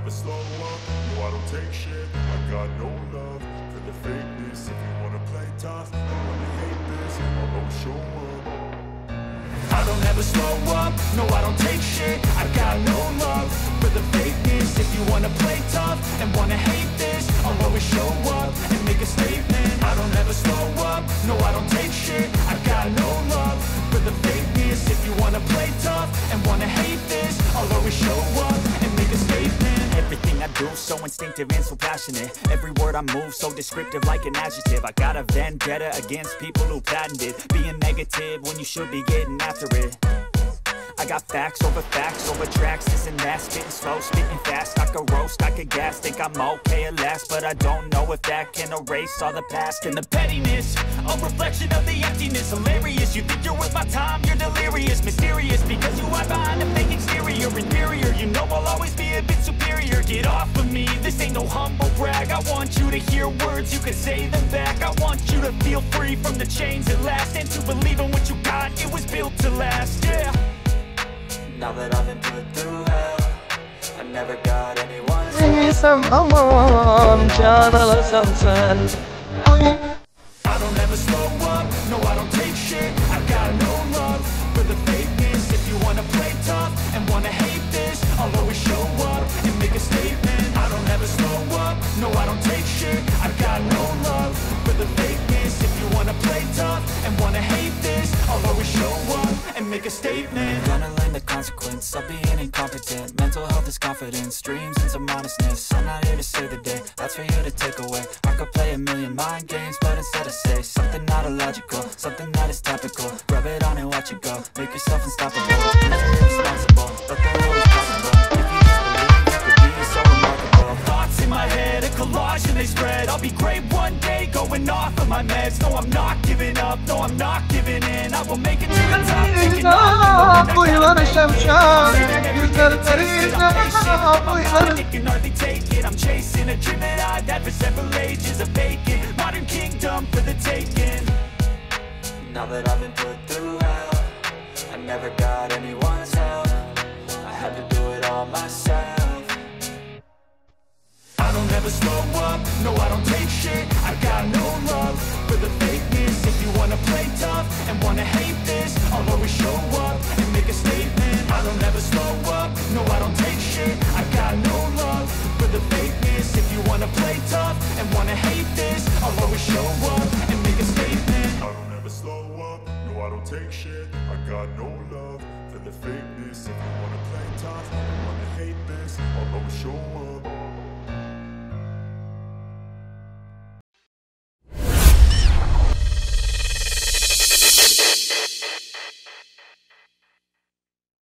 never slow up, no I don't take shit. I got no love for the fakeness. If you wanna play tough, you wanna hate this, I'll always show up. I don't ever slow up, no I don't take shit. I got no love for the fakeness. If you wanna play tough and wanna hate this, I'll always show up and make a statement. I don't ever slow up, no I don't take shit. I got no love for the fakeness. If you wanna play tough and wanna hate this, I'll always show up and make a statement. Everything I do so instinctive and so passionate. Every word I move so descriptive like an adjective. I got a vendetta against people who patented being negative when you should be getting after it. I got facts over tracks, this and that. Spitting slow, spitting fast. I could roast, I could gas. Think I'm okay at last, but I don't know if that can erase all the past. And the pettiness, a reflection of the emptiness. Hilarious, you think you're worth my time, you're delirious. Mysterious, because you hide behind a fake exterior. Inferior, you know I'll always be a bit superior. Get off of me, this ain't no humble brag. I want you to hear words, you can say them back. I want you to feel free from the chains at last, and to believe in what you got, it was built to last, yeah. Now that I've been put through hell, I never got anyone's help. I don't ever slow up, no I don't take shit. I got no love for the fakeness. If you wanna play tough and wanna hate this, I'll always show up and make a statement. I don't ever slow up, no I don't take shit. I got no love for the fakeness. If you wanna play tough and wanna hate this, I'll always show up and make a statement. Gonna learn the consequence of being incompetent. Mental health is confidence, dreams and some honestness. I'm not here to save the day, that's for you to take away. I could play a million mind games, but instead I say something not illogical, something that is topical. Rub it on and watch it go, make yourself unstoppable. You're irresponsible, but the world is possible. If you just believe, you could be so remarkable. Thoughts in my head, a collage and they spread. I'll be great one day, going off of my meds. No, I'm not giving up, no, I'm not giving in. I will make it to the top, taking off. It can hardly take it. I'm chasing a dream that I've had for several ages. A vacant modern kingdom for the taking. Now that I've been put through hell, I never got anyone's help. I had to do it all myself. I don't ever slow up, no I don't take shit. I got no love for the fakeness. If you wanna play tough and wanna hate this, I'll always show up and make a statement. I don't ever slow up, no I don't take shit. I got no love for the fakeness. If you wanna play tough and wanna hate this, I'll always show up and make a statement. I don't ever slow up, no I don't take shit. I got no love for the fakeness. If you wanna play tough and wanna hate this, I'll always show up.